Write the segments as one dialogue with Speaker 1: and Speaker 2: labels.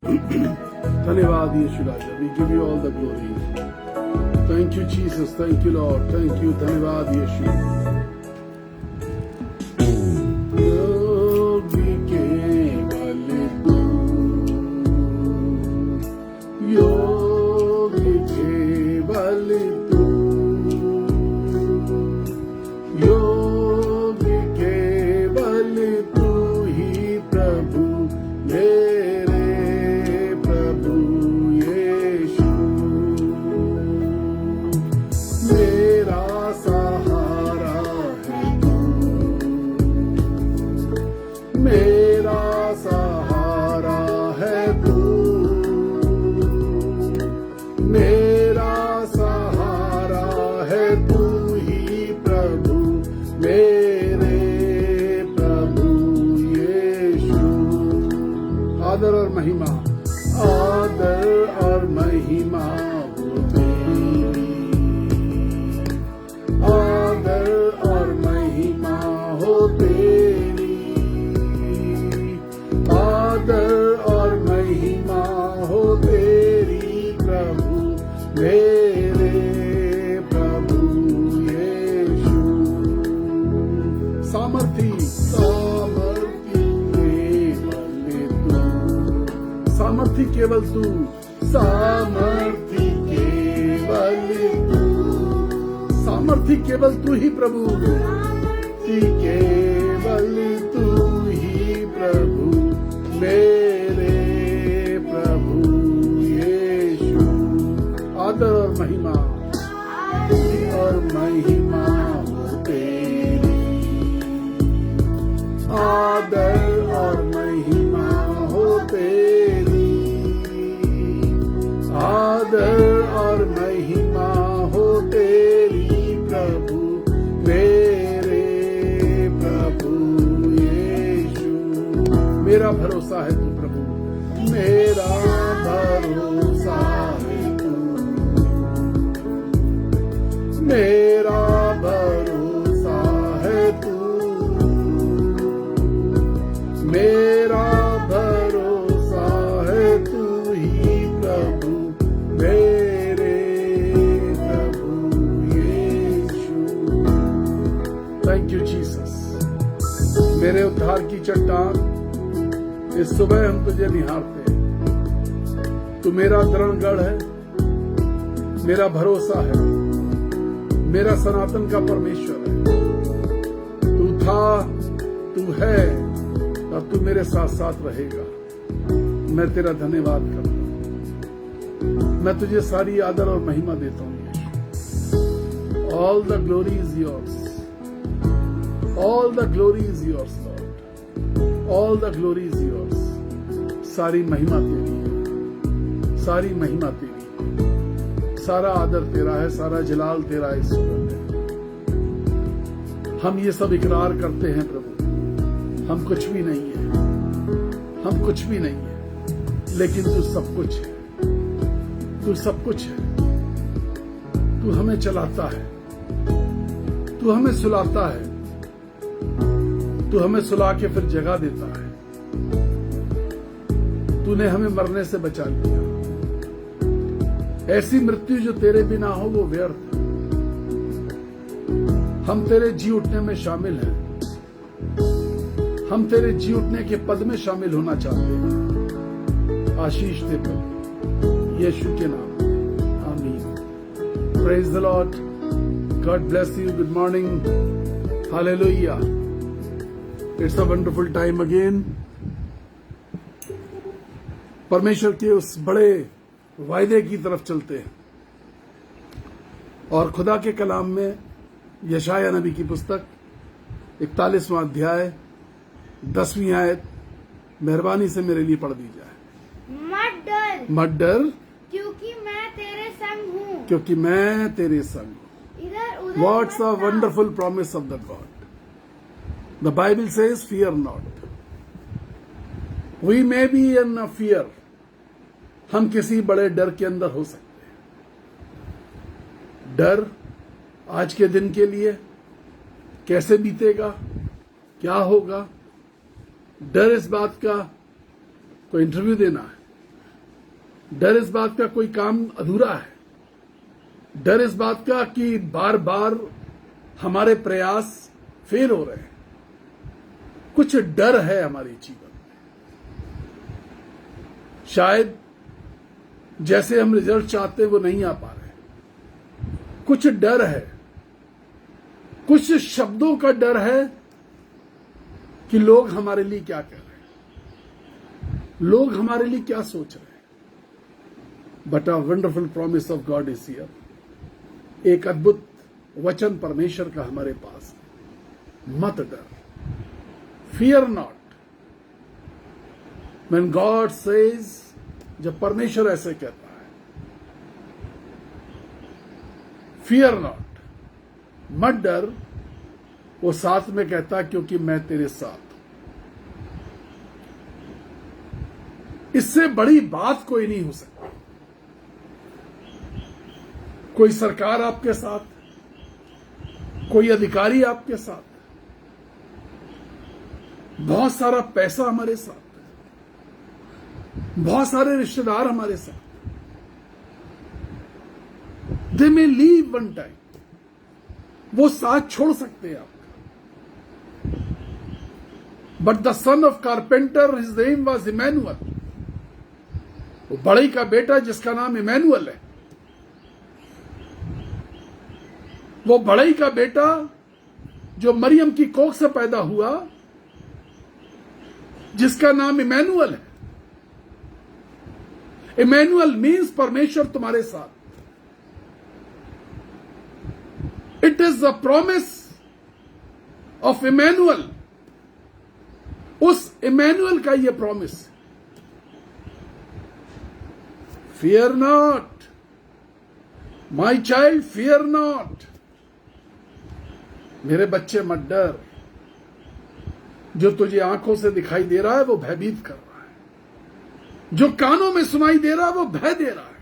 Speaker 1: धन्यवाद यीशु राजा, we give you all the glory. Thank you Jesus, thank you Lord, thank you, धन्यवाद यीशु। योगी केवल तू, योगी केवल तू, योगी केवल तू ही प्रभु मेरे प्रभु यीशु। मेरा सहारा है तू, मेरा सहारा है तू, मेरा सहारा है तू ही प्रभु मेरे प्रभु यीशु। आदर और महिमा, आदर और महिमा हो तेरी, आदर और महिमा हो तेरी, आदर और महिमा हो तेरी प्रभु मेरे प्रभु यीशु। सामर्थी सामर्थी केवल तू, सामर्थी केवल तू, सामर्थी केवल तू, सामर्थी केवल तू ही प्रभु, केवल तू ही प्रभु मेरे प्रभु यीशु। आदर और महिमा हो तेरी, आदर और महिमा हो तेरी, आदर और महिमा हो तेरी प्रभु मेरे प्रभु यीशु। मेरा भरोसा है तू प्रभु, मेरा भरोसा है तू, मेरा भरोसा है तू, मेरा भरोसा है तू ही प्रभु मेरे प्रभु यीशु। थैंक यू जीसस, मेरे उद्धार की चट्टान, इस सुबह हम तुझे निहारते हैं। तू मेरा दृढ़गढ़ है, मेरा भरोसा है, मेरा सनातन का परमेश्वर है। तू था, तू है और तू मेरे साथ साथ रहेगा। मैं तेरा धन्यवाद करता हूं, मैं तुझे सारी आदर और महिमा देता हूं Yeshu. All the glory is yours, all the glory is yours Lord, all the glory is yours. सारी महिमा तेरी है, सारी महिमा तेरी, सारा आदर तेरा है, सारा जलाल तेरा है। इस सुबह में हम ये सब इकरार करते हैं प्रभु, हम कुछ भी नहीं है, हम कुछ भी नहीं है, लेकिन तू सब कुछ है, तू सब कुछ है। तू हमें चलाता है, तू हमें सुलाता है, तू हमें सुला के फिर जगा देता है। तूने हमें मरने से बचा लिया। ऐसी मृत्यु जो तेरे बिना हो वो व्यर्थ है। हम तेरे जी उठने में शामिल हैं, हम तेरे जी उठने के पद में शामिल होना चाहते हैं। आशीष दे प्रभु यीशु के नाम, आमीन। Praise the Lord, God bless you, good morning, hallelujah. It's a wonderful time again. परमेश्वर के उस बड़े वायदे की तरफ चलते हैं और खुदा के कलाम में यशाया नबी की पुस्तक 41वां अध्याय 10वीं आयत मेहरबानी से मेरे लिए पढ़ दी जाए। मत डर
Speaker 2: क्योंकि मैं तेरे संग हूँ,
Speaker 1: क्योंकि मैं तेरे संग हूँ।
Speaker 2: इधर उधर
Speaker 1: What's a wonderful promise of the God? The Bible says, fear not. We may be in a fear. हम किसी बड़े डर के अंदर हो सकते हैं। डर आज के दिन के लिए कैसे बीतेगा, क्या होगा। डर इस बात का कोई इंटरव्यू देना है, डर इस बात का कोई काम अधूरा है, डर इस बात का कि बार बार हमारे प्रयास फेल हो रहे हैं। कुछ डर है हमारे जीवन में, शायद जैसे हम रिजल्ट चाहते हैं वो नहीं आ पा रहे। कुछ डर है, कुछ शब्दों का डर है कि लोग हमारे लिए क्या कह रहे हैं, लोग हमारे लिए क्या सोच रहे हैं। But a wonderful promise of God is here. एक अद्भुत वचन परमेश्वर का हमारे पास है, मत डर, fear not. When God says, जब परमेश्वर ऐसे कहता है, फियर नॉट, मत डर, वो साथ में कहता है क्योंकि मैं तेरे साथ हूं। इससे बड़ी बात कोई नहीं हो सकती। कोई सरकार आपके साथ, कोई अधिकारी आपके साथ, बहुत सारा पैसा हमारे साथ, बहुत सारे रिश्तेदार हमारे साथ, they may leave one time, वो साथ छोड़ सकते हैं आपका। But the son of carpenter, his name was Emmanuel. वो बड़ई का बेटा जिसका नाम इमैनुअल है, वो बड़ई का बेटा जो मरियम की कोख से पैदा हुआ, जिसका नाम इमैनुअल है। इमैनुअल मीन्स परमेश्वर तुम्हारे साथ। It is the promise of Emmanuel. उस इमैनुअल का यह promise, fear not my child, fear not. मेरे बच्चे मत डर। जो तुझे आंखों से दिखाई दे रहा है वो भयभीत कर रहा है, जो कानों में सुनाई दे रहा है वो भय दे रहा है,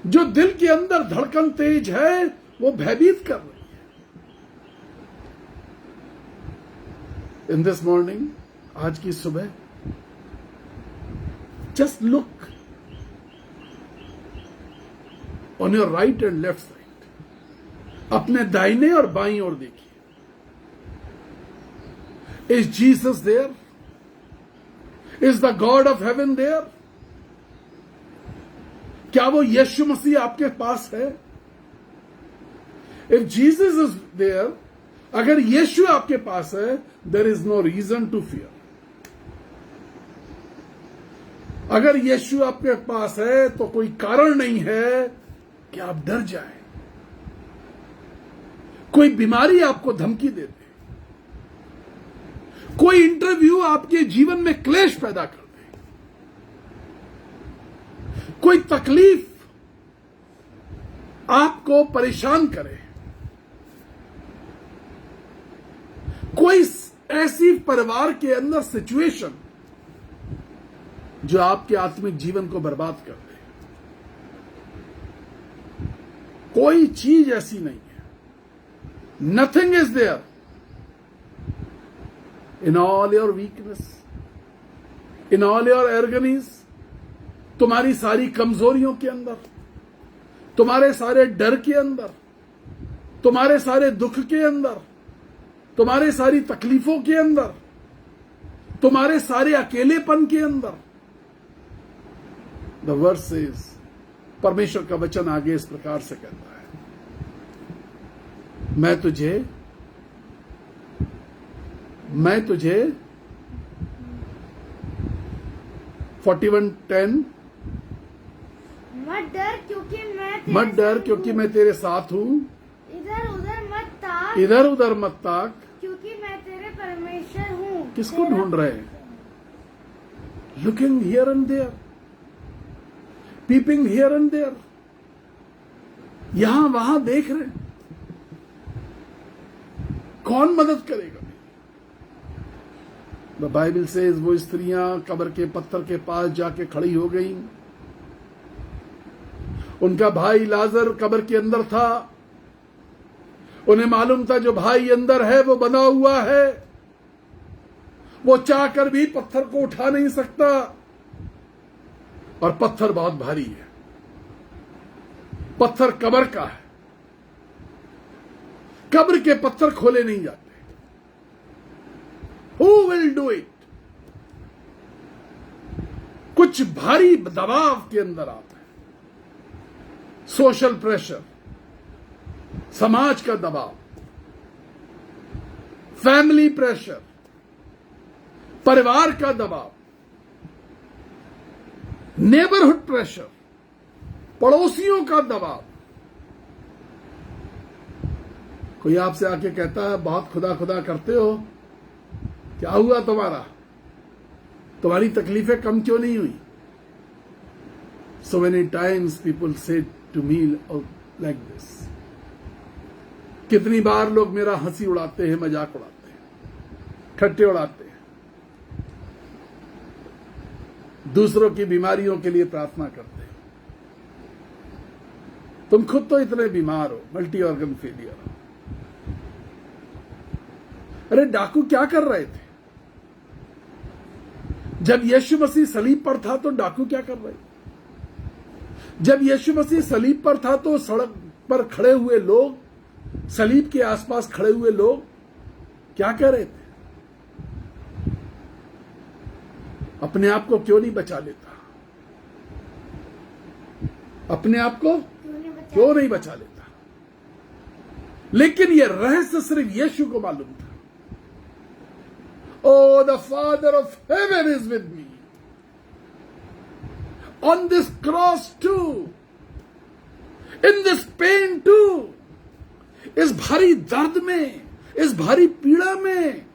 Speaker 1: जो दिल के अंदर धड़कन तेज है वो भयभीत कर रही है। इन दिस मॉर्निंग, आज की सुबह, just look on your right and left side. अपने दाहिने और बाईं ओर देखिए। Is Jesus there? Is the God of heaven there? क्या वो यीशु मसीह आपके पास है? इफ जीसस इज देयर, अगर यीशु आपके पास है, there is no reason to fear. अगर यीशु आपके पास है तो कोई कारण नहीं है कि आप डर जाएं। कोई बीमारी आपको धमकी दे दे, कोई इंटरव्यू आपके जीवन में क्लेश पैदा कर दे, कोई तकलीफ आपको परेशान करे, कोई ऐसी परिवार के अंदर सिचुएशन जो आपके आत्मिक जीवन को बर्बाद कर दे, कोई चीज ऐसी नहीं है। Nothing is there in all your weakness, in all your agonies, तुम्हारी सारी कमजोरियों के अंदर, तुम्हारे सारे डर के अंदर, तुम्हारे सारे दुख के अंदर, तुम्हारे सारी तकलीफों के अंदर, तुम्हारे सारे अकेलेपन के अंदर, द वर्ड सेज, परमेश्वर का वचन आगे इस प्रकार से कहता है, मैं तुझे 41:10,
Speaker 2: मत डर क्योंकि मैं
Speaker 1: तेरे साथ हूं।
Speaker 2: इधर उधर मत ताक क्योंकि मैं तेरे परमेश्वर हूं।
Speaker 1: किसको ढूंढ रहे हैं? Looking here and there, peeping here and there, यहां वहां देख रहे हैं। कौन मदद करेगा? द बाइबल सेज, वो स्त्रियां कब्र के पत्थर के पास जाके खड़ी हो गईं। उनका भाई लाजर कब्र के अंदर था। उन्हें मालूम था जो भाई अंदर है वो बंधा हुआ है, वो चाहकर भी पत्थर को उठा नहीं सकता। और पत्थर बहुत भारी है, पत्थर कब्र का है, कब्र के पत्थर खोले नहीं जाते। Who will do it? कुछ भारी दबाव के अंदर आता है, सोशल प्रेशर, समाज का दबाव, फैमिली प्रेशर, परिवार का दबाव, नेबरहुड प्रेशर, पड़ोसियों का दबाव। कोई आपसे आके कहता है बहुत खुदा खुदा करते हो, क्या हुआ तुम्हारा, तुम्हारी तकलीफें कम क्यों नहीं हुई? So many times people say to me like this. कितनी बार लोग मेरा हंसी उड़ाते हैं, मजाक उड़ाते हैं, ठट्टे उड़ाते हैं, दूसरों की बीमारियों के लिए प्रार्थना करते हैं। तुम खुद तो इतने बीमार हो, मल्टी ऑर्गन फेलियर हो। अरे डाकू क्या कर रहे थे? जब यीशु मसीह सलीब पर था तो डाकू क्या कर रहे थे? जब यीशु मसीह सलीब पर था तो सड़क पर खड़े हुए लोग, सलीब के आसपास खड़े हुए लोग क्या कह रहे थे? अपने आप को क्यों नहीं बचा लेता? अपने आप को क्यों नहीं बचा लेता? लेकिन यह रहस्य सिर्फ यीशु को मालूम था। Oh, the Father of heaven is with me. On this cross too. In this pain too. इस भारी दर्द में, इस भारी पीड़ा में,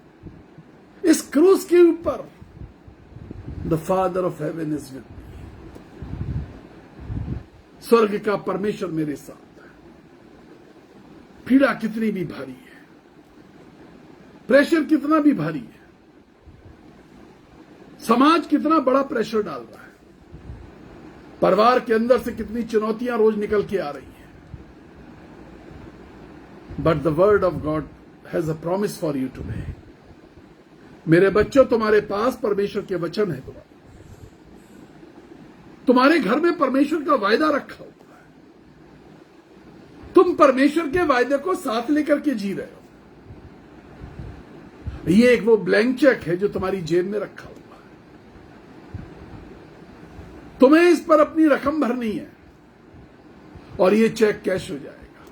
Speaker 1: इस क्रूस के ऊपर The Father of heaven is with me. स्वर्ग का परमेश्वर मेरे साथ है। पीड़ा कितनी भी भारी है, प्रेशर कितना भी भारी है, समाज कितना बड़ा प्रेशर डाल रहा है, परिवार के अंदर से कितनी चुनौतियां रोज निकल के आ रही हैं, but the word of God has a promise for you today. मेरे बच्चों, तुम्हारे पास परमेश्वर के वचन है, तुम्हारे घर में परमेश्वर का वायदा रखा हुआ है। तुम परमेश्वर के वायदे को साथ लेकर के जी रहे हो। ये एक वो ब्लैंक चेक है जो तुम्हारी जेब में रखा हुआ है। तुम्हें इस पर अपनी रकम भरनी है और ये चेक कैश हो जाएगा।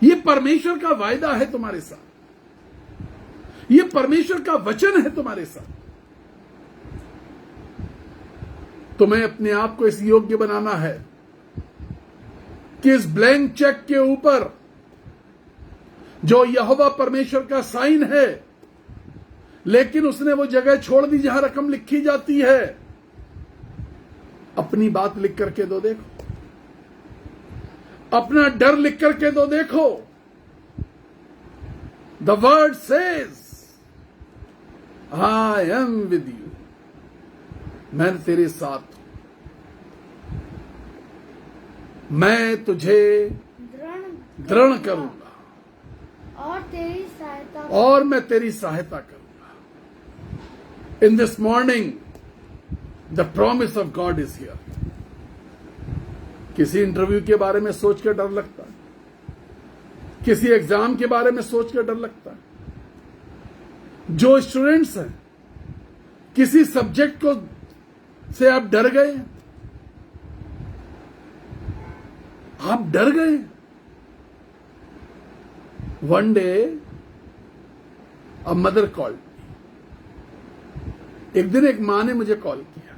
Speaker 1: ये परमेश्वर का वायदा है तुम्हारे साथ, ये परमेश्वर का वचन है तुम्हारे साथ। तुम्हें अपने आप को इस योग्य बनाना है कि इस ब्लैंक चेक के ऊपर जो यहोवा परमेश्वर का साइन है, लेकिन उसने वो जगह छोड़ दी जहां रकम लिखी जाती है, अपनी बात लिख करके दो देखो, अपना डर लिख करके दो देखो। The word says I am with you, मैं तेरे साथ हूं, मैं तुझे दृढ़ करूंगा और मैं तेरी सहायता करूंगा। In this morning the promise of God is here. किसी इंटरव्यू के बारे में सोच कर डर लगता है, किसी एग्जाम के बारे में सोच कर डर लगता है। जो स्टूडेंट्स हैं, किसी सब्जेक्ट को से आप डर गए, आप डर गए। One day a mother called, एक दिन एक मां ने मुझे कॉल किया,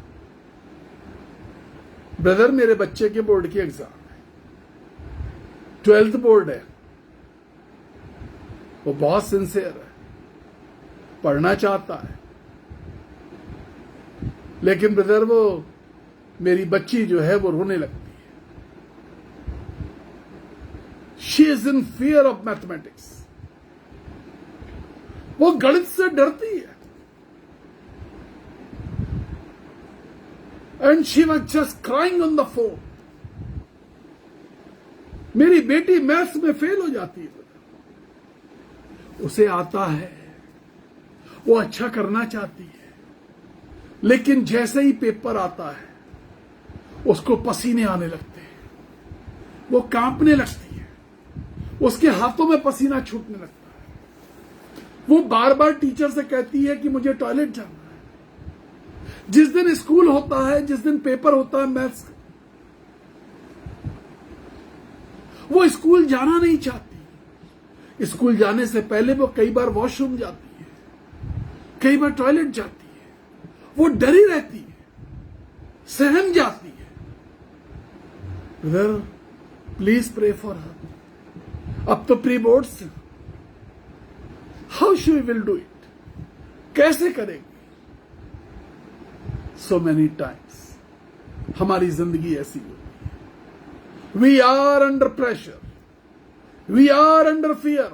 Speaker 1: ब्रदर मेरे बच्चे के बोर्ड की एग्जाम है, 12th बोर्ड है, वो बहुत सिंसियर है, पढ़ना चाहता है, लेकिन ब्रदर वो मेरी बच्ची जो है वो रोने लगती है। She is in fear of mathematics, वो गणित से डरती है। And she was just crying on the phone. मेरी बेटी मैथ्स में फेल हो जाती है, उसे आता है, वो अच्छा करना चाहती है, लेकिन जैसे ही पेपर आता है उसको पसीने आने लगते हैं, वो कांपने लगती है, उसके हाथों में पसीना छूटने लगता है, वो बार बार टीचर से कहती है कि मुझे टॉयलेट जाना है। जिस दिन स्कूल होता है, जिस दिन पेपर होता है मैथ्स, वो स्कूल जाना नहीं चाहती। स्कूल जाने से पहले वो कई बार वॉशरूम जाती है, कई बार टॉयलेट जाती है, वो डरी रहती है, सहम जाती है। Brother, please pray for her. अब तो pre boards, how she will do it, कैसे करेंगे? सो मेनी टाइम्स हमारी जिंदगी ऐसी होती है। We are under pressure, we are under fear,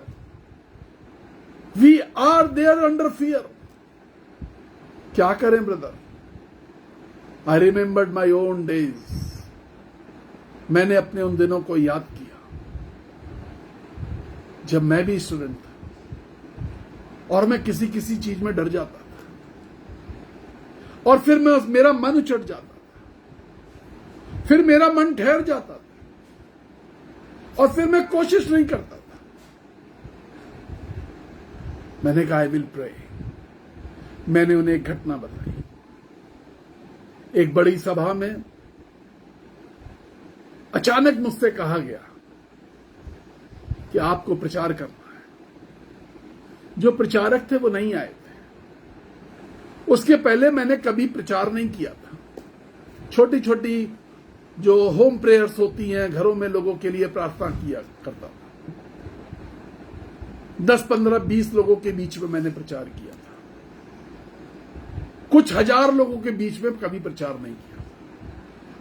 Speaker 1: we are there under fear. क्या करें brother? I remembered my own days. मैंने अपने उन दिनों को याद किया जब मैं भी स्टूडेंट था और मैं किसी किसी चीज में डर जाता था, और फिर मेरा मन उचट जाता था, फिर मेरा मन ठहर जाता था, और फिर मैं कोशिश नहीं करता था। मैंने कहा आई विल प्रे। मैंने उन्हें एक घटना बताई। एक बड़ी सभा में अचानक मुझसे कहा गया कि आपको प्रचार करना है। जो प्रचारक थे वो नहीं आए थे। उसके पहले मैंने कभी प्रचार नहीं किया था। छोटी छोटी जो होम प्रेयर्स होती हैं, घरों में लोगों के लिए प्रार्थना किया करता था। 10, 15, 20 लोगों के बीच में मैंने प्रचार किया था। कुछ हजार लोगों के बीच में कभी प्रचार नहीं किया।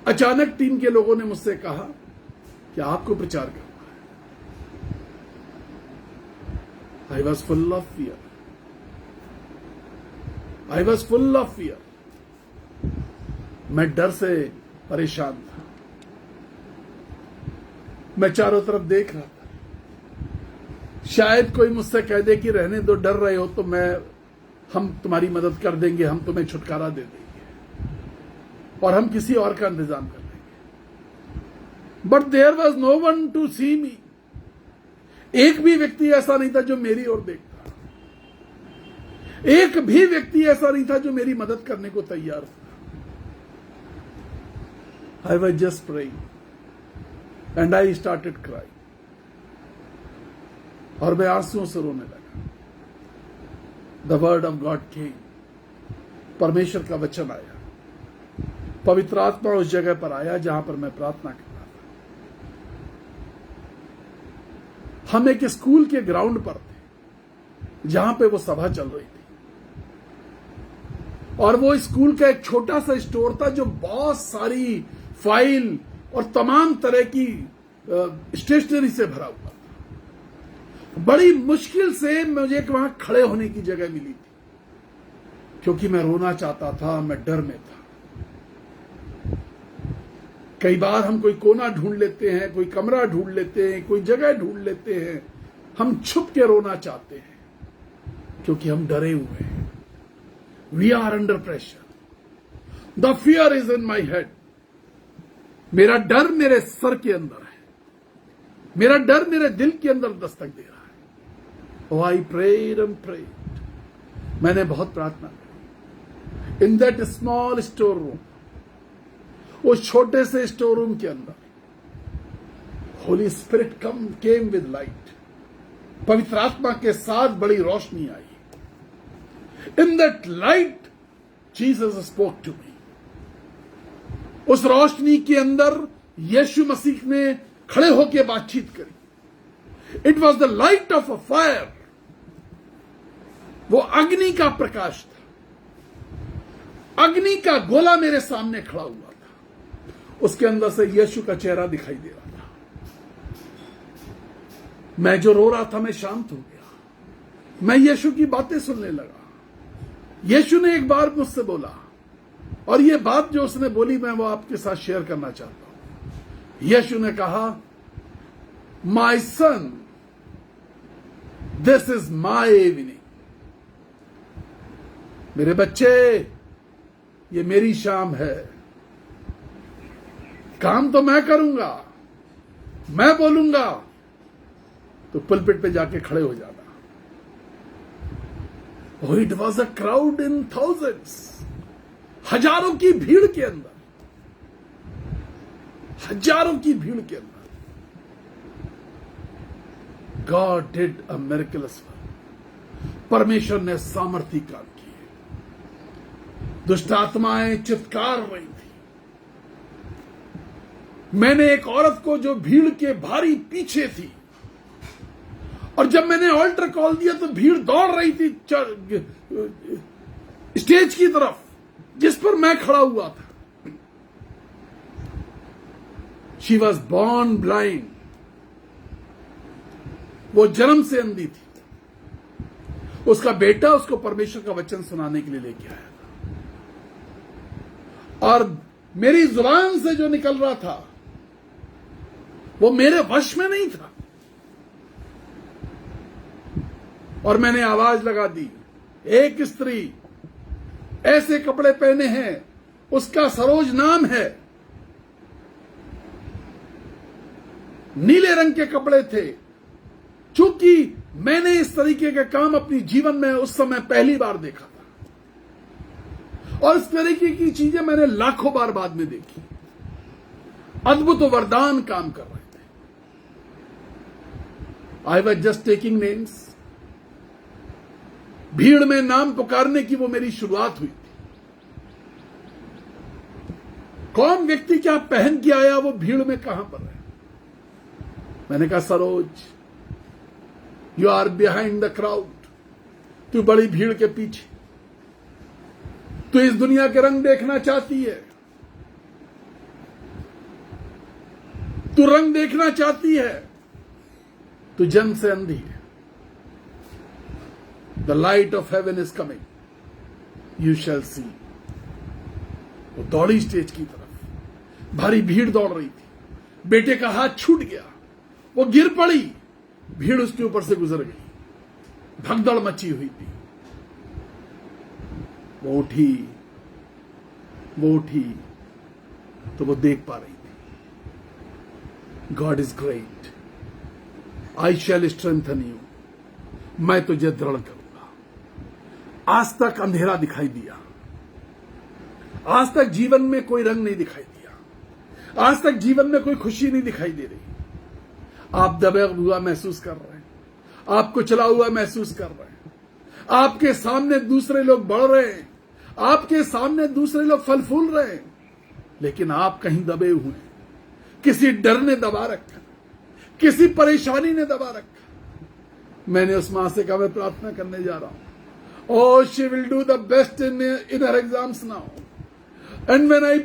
Speaker 1: अचानक टीम के लोगों ने मुझसे कहा कि आपको प्रचार करना है। I was full of fear. I was full of fear. मैं डर से परेशान था। मैं चारों तरफ देख रहा था। शायद कोई मुझसे कह दे कि रहने दो, डर रहे हो तो हम तुम्हारी मदद कर देंगे, हम तुम्हें छुटकारा दे देंगे और हम किसी और का इंतजाम कर लेंगे। But there was no one to see me. एक भी व्यक्ति ऐसा नहीं था जो मेरी ओर देखता। एक भी व्यक्ति ऐसा नहीं था जो मेरी मदद करने को तैयार था। I was just praying and I started crying. और मैं आंसुओं से रोने लगा। द वर्ड ऑफ गॉड केम। परमेश्वर का वचन आया। पवित्र आत्मा उस जगह पर आया जहां पर मैं प्रार्थना कर रहा था। हम एक स्कूल के ग्राउंड पर थे जहां पे वो सभा चल रही थी, और वो स्कूल का एक छोटा सा स्टोर था जो बहुत सारी फाइल और तमाम तरह की स्टेशनरी से भरा हुआ था। बड़ी मुश्किल से मुझे वहां खड़े होने की जगह मिली थी, क्योंकि मैं रोना चाहता था, मैं डर में था। कई बार हम कोई कोना ढूंढ लेते हैं, कोई कमरा ढूंढ लेते हैं, कोई जगह ढूंढ लेते हैं, हम छुप के रोना चाहते हैं क्योंकि हम डरे हुए हैं। We are under pressure. The fear is in my head. मेरा डर मेरे सर के अंदर है, मेरा डर मेरे दिल के अंदर दस्तक दे रहा है। Oh, I prayed and prayed. मैंने बहुत प्रार्थना की। In that small store room, उस छोटे से स्टोर रूम के अंदर Holi spirit came with light. पवित्र आत्मा के साथ बड़ी रोशनी आई। In that light, Jesus spoke to me. उस रोशनी के अंदर यीशु मसीह ने खड़े होकर बातचीत करी। It was the light of a fire. वो अग्नि का प्रकाश था। अग्नि का गोला मेरे सामने खड़ा हुआ था। उसके अंदर से यीशु का चेहरा दिखाई दे रहा था। मैं जो रो रहा था, मैं शांत हो गया। मैं यीशु की बातें सुनने लगा। यीशु ने एक बार मुझसे बोला, और ये बात जो उसने बोली मैं वो आपके साथ शेयर करना चाहता हूं। यीशु ने कहा, my son, this is my evening. मेरे बच्चे, ये मेरी शाम है। काम तो मैं करूंगा, मैं बोलूंगा, तो पुलपिट पे जाके खड़े हो जाना। Oh, it was a crowd in thousands, हजारों की भीड़ के अंदर, हजारों की भीड़ के अंदर God did a miraculous work। परमेश्वर ने सामर्थी काम किए। दुष्ट आत्माएं चित्कार रही थी। मैंने एक औरत को जो भीड़ के भारी पीछे थी, और जब मैंने ऑल्टर कॉल दिया तो भीड़ दौड़ रही थी स्टेज की तरफ जिस पर मैं खड़ा हुआ था। शी वॉज बॉर्न ब्लाइंड, वो जन्म से अंधी थी। उसका बेटा उसको परमेश्वर का वचन सुनाने के लिए लेके आया था, और मेरी जुबान से जो निकल रहा था वो मेरे वश में नहीं था, और मैंने आवाज लगा दी, एक स्त्री ऐसे कपड़े पहने हैं, उसका सरोज नाम है। नीले रंग के कपड़े थे। चूंकि मैंने इस तरीके का काम अपनी जीवन में उस समय पहली बार देखा था, और इस तरीके की चीजें मैंने लाखों बार बाद में देखी। अद्भुत वरदान काम कर रहे थे। I was just taking names. भीड़ में नाम पुकारने की वो मेरी शुरुआत हुई थी। कौन व्यक्ति क्या पहन के आया, वो भीड़ में कहां पर है। मैंने कहा, Saroj, you are behind the crowd. तू बड़ी भीड़ के पीछे, तू इस दुनिया के रंग देखना चाहती है, तू रंग देखना चाहती है, तू जन्म से अंधी है। The light of heaven is coming, you shall see। वो दौड़ी स्टेज की तरफ। भारी भीड़ दौड़ रही थी। बेटे का हाथ छूट गया, वो गिर पड़ी, भीड़ उसके ऊपर से गुजर गई। भगदड़ मची हुई थी। वो उठी तो वो देख पा रही थी, God is great, I shall strengthen you. मैं तुझे दृढ़ करूंगा। आज तक अंधेरा दिखाई दिया, आज तक जीवन में कोई रंग नहीं दिखाई दिया, आज तक जीवन में कोई खुशी नहीं दिखाई दे रही। आप दबे हुआ महसूस कर रहे हैं, आप कुचला हुआ महसूस कर रहे हैं, आपके सामने दूसरे लोग बढ़ रहे हैं, आपके सामने दूसरे लोग फल फूल रहे हैं, लेकिन आप कहीं दबे हुए हैं। किसी डर ने दबा रखा, किसी परेशानी ने दबा रखा। मैंने उस मां से कहा, मैं प्रार्थना करने जा रहा हूं। Oh, she will do the best in her exams now. And when I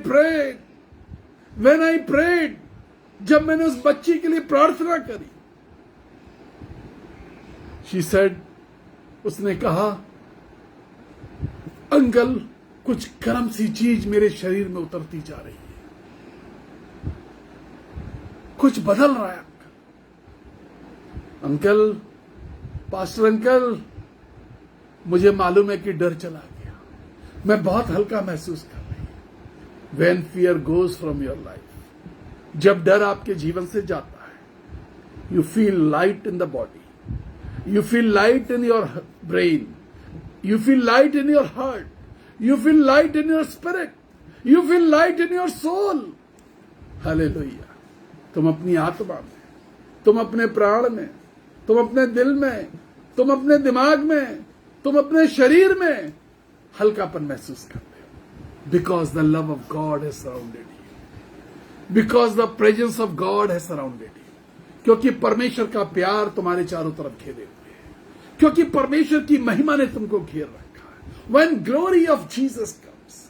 Speaker 1: prayed, जब मैंने उस बच्ची के लिए प्रार्थना करी, she said, उसने कहा, अंकल, कुछ गर्म सी चीज मेरे शरीर में उतरती जा रही है, कुछ बदल रहा है अंकल। पास्टर अंकल, मुझे मालूम है कि डर चला गया, मैं बहुत हल्का महसूस कर रही हूं। When fear goes from your life, जब डर आपके जीवन से जाता है, you feel light in the body, you feel light in your brain, you feel light in your heart, you feel light in your spirit, you feel light in your soul। Hallelujah। तुम अपनी आत्मा में, तुम अपने प्राण में, तुम अपने दिल में, तुम अपने दिमाग में, तुम अपने शरीर में हल्कापन महसूस करते हो। Because the love of God has surrounded you, because the presence of God has surrounded you. क्योंकि परमेश्वर का प्यार तुम्हारे चारों तरफ घेरे हुए है, क्योंकि परमेश्वर की महिमा ने तुमको घेर रखा है। When glory of Jesus comes,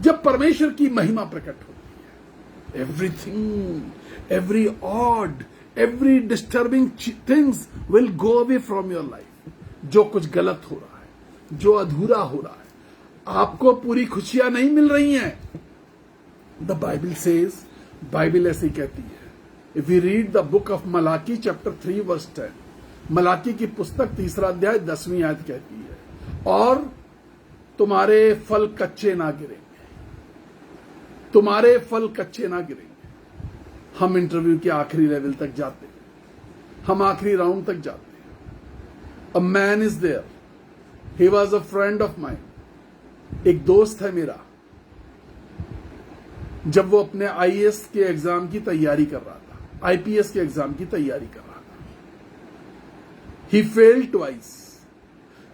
Speaker 1: जब परमेश्वर की महिमा प्रकट होती है, everything, every odd, every disturbing things will go away from your life. जो कुछ गलत हो रहा है, जो अधूरा हो रहा है, आपको पूरी खुशियां नहीं मिल रही हैं, द बाइबल सेज, बाइबल ऐसी कहती है। If you read the book of Malachi chapter 3 verse 10, Malachi की पुस्तक 3 अध्याय 10वीं आयत कहती है, और तुम्हारे फल कच्चे ना गिरेंगे, तुम्हारे फल कच्चे ना गिरेंगे। हम इंटरव्यू के आखिरी लेवल तक जाते हैं, हम आखिरी राउंड तक जाते हैं. A man is there, he was a friend of mine. एक दोस्त है मेरा, जब वो अपने आईएएस के एग्जाम की तैयारी कर रहा था, आईपीएस के एग्जाम की तैयारी कर रहा था, ही फेल्ड ट्वाइस.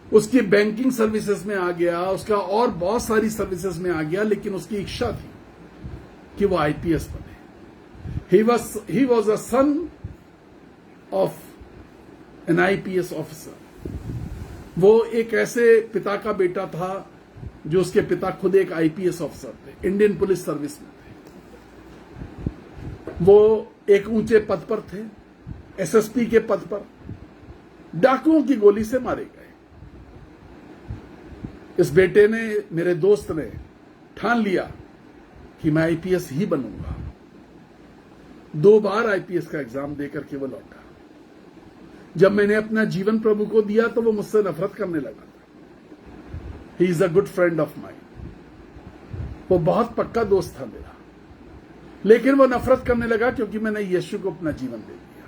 Speaker 1: उसकी बैंकिंग सर्विसेज में आ गया, उसका और बहुत सारी सर्विसेज में आ गया, लेकिन उसकी इच्छा थी कि वो आईपीएस बने. ही was a son of N IPS officer. वो एक ऐसे पिता का बेटा था जो उसके पिता खुद एक आईपीएस ऑफिसर थे, इंडियन पुलिस सर्विस में थे. वो एक ऊंचे पद पर थे, एसएसपी के पद पर. डाकुओं की गोली से मारे गए. इस बेटे ने, मेरे दोस्त ने ठान लिया कि मैं आईपीएस ही बनूंगा. 2 बार आईपीएस का एग्जाम देकर के वो लौटा. जब मैंने अपना जीवन प्रभु को दिया तो वो मुझसे नफरत करने लगा था. He is a good friend of mine. वो बहुत पक्का दोस्त था मेरा, लेकिन वो नफरत करने लगा क्योंकि मैंने यीशु को अपना जीवन दे दिया.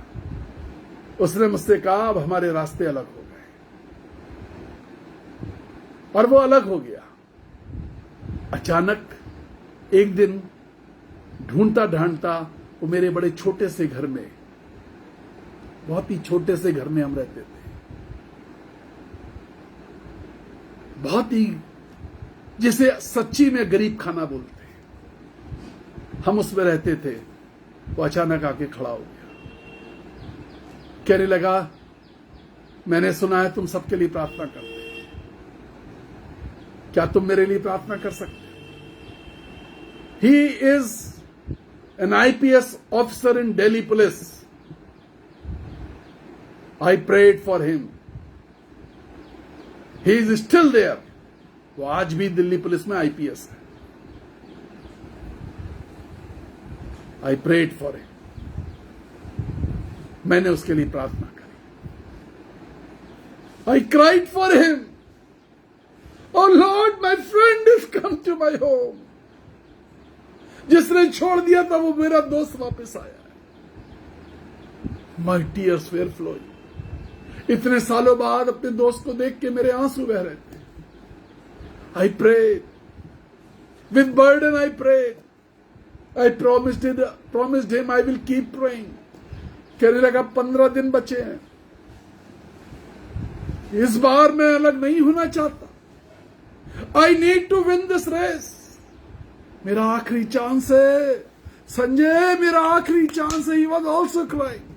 Speaker 1: उसने मुझसे कहा अब हमारे रास्ते अलग हो गए, और वो अलग हो गया. अचानक एक दिन ढूंढता ढांढता वो मेरे बड़े छोटे से घर में, बहुत ही छोटे से घर में हम रहते थे, बहुत ही जिसे सच्ची में गरीब खाना बोलते हैं, हम उसमें रहते थे. वो अचानक आके खड़ा हो गया, कहने लगा मैंने सुना है तुम सबके लिए प्रार्थना करते हो, क्या तुम मेरे लिए प्रार्थना कर सकते हो? He is an IPS officer in Delhi police. I prayed for him. He is still there. वो आज भी दिल्ली पुलिस में आईपीएस है. I prayed for him. मैंने उसके लिए प्रार्थना करी. I cried for him. Oh Lord, my friend has come to my home. जिसने छोड़ दिया था वो मेरा दोस्त वापस आया है. My tears were flowing. इतने सालों बाद अपने दोस्त को देख के मेरे आंसू बह रहे थे. I prayed. With burden I prayed. I promised him I will keep praying. कहने लगा 15 दिन बचे हैं, इस बार मैं अलग नहीं होना चाहता. I need to win this race. मेरा आखिरी चांस है संजय, मेरा आखिरी चांस है. He was also crying.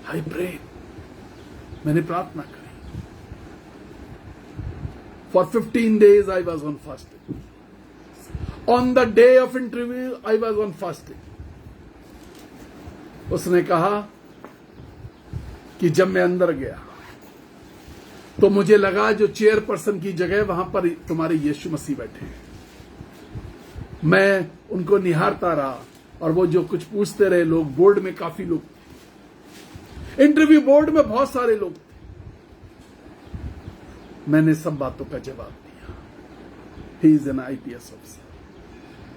Speaker 1: I prayed. मैंने प्रार्थना करी. For 15 days I was on fasting. On the day of interview I was on fasting. उसने कहा कि जब मैं अंदर गया तो मुझे लगा जो चेयरपर्सन की जगह वहां पर तुम्हारे यीशु मसीह बैठे हैं. मैं उनको निहारता रहा और वो जो कुछ पूछते रहे लोग, बोर्ड में काफी लोग थे, इंटरव्यू बोर्ड में बहुत सारे लोग थे. मैंने सब बातों का जवाब दिया. He is an IPS officer.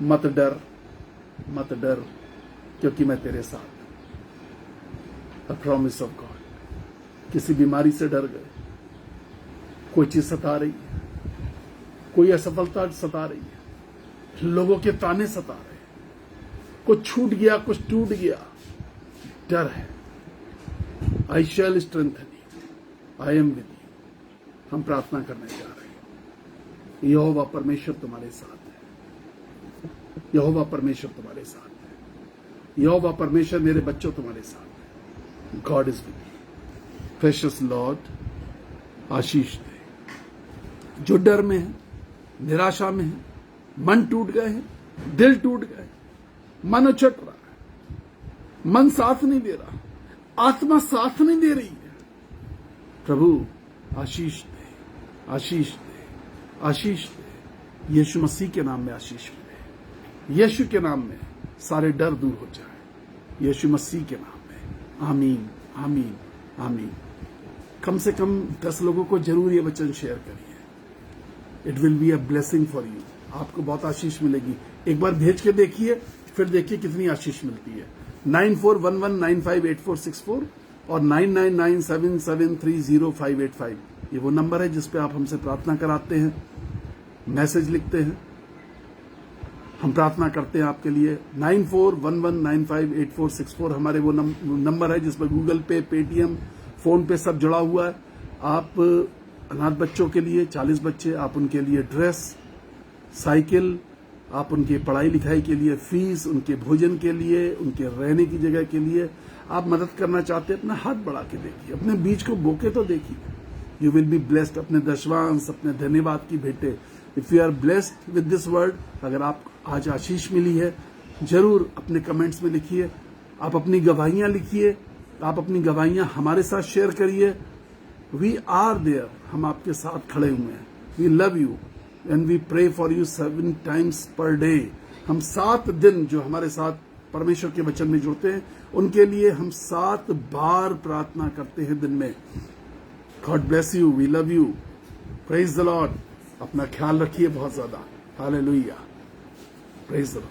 Speaker 1: मत डर क्योंकि मैं तेरे साथ हूं. The promise of God. किसी बीमारी से डर गए, कोई चीज सता रही है, कोई असफलता सता रही है, लोगों के ताने सता रहे हैं, कुछ छूट गया, कुछ टूट गया, डर है. I shall strengthen you, I am with you. हम प्रार्थना करने जा रहे हैं. यहोवा परमेश्वर तुम्हारे साथ है. यहोवा परमेश्वर तुम्हारे साथ है. यहोवा परमेश्वर मेरे बच्चों तुम्हारे साथ है. God is with you. Precious Lord, आशीष दे. जो डर में है, निराशा में है, मन टूट गए हैं, दिल टूट गए, मन उछट रहा है, मन साथ नहीं दे रहा, आत्मा साथ नहीं दे रही है, प्रभु आशीष दे, आशीष दे, आशीष दे. यीशु मसीह के नाम में आशीष मिले. यीशु के नाम में सारे डर दूर हो जाए. यीशु मसीह के नाम में. आमीन, आमीन, आमीन. कम से कम 10 लोगों को जरूर ये वचन शेयर करिए. It will be a blessing for you. आपको बहुत आशीष मिलेगी. एक बार भेज के देखिए, फिर देखिए कितनी आशीष मिलती है। 9411958464 और 9997730585 ये वो नंबर है जिस पे आप हमसे प्रार्थना कराते हैं, मैसेज लिखते हैं, हम प्रार्थना करते हैं आपके लिए। 9411958464 हमारे वो नंबर है जिसमें गूगल पे, पेटीएम, फोन पे सब जुड़ा हुआ है। आप अनाथ बच्चों के लिए 40 बच्चे, आप उनके लिए ड्रेस, साइकिल, आप उनकी पढ़ाई लिखाई के लिए फीस, उनके भोजन के लिए, उनके रहने की जगह के लिए आप मदद करना चाहते हैं, अपना हाथ बढ़ा के देखिए, अपने बीज को बोके तो देखिए। You will be blessed. अपने दशवांश, अपने धन्यवाद की भेंटे, if you are blessed with this word, अगर आप आज आशीष मिली है, जरूर अपने कमेंट्स में लिखिए। आप अपनी गवाहियां लिखिए, आप अपनी गवाहियां हमारे साथ शेयर करिए। वी आर देयर, हम आपके साथ खड़े हुए हैं। We love you and we pray for you 7 times per day. हम 7 दिन जो हमारे साथ परमेश्वर के वचन में जुड़ते हैं, उनके लिए हम 7 बार प्रार्थना करते हैं दिन में। God bless you, we love you, praise the Lord. अपना ख्याल रखिए बहुत ज्यादा। Hallelujah, praise the Lord.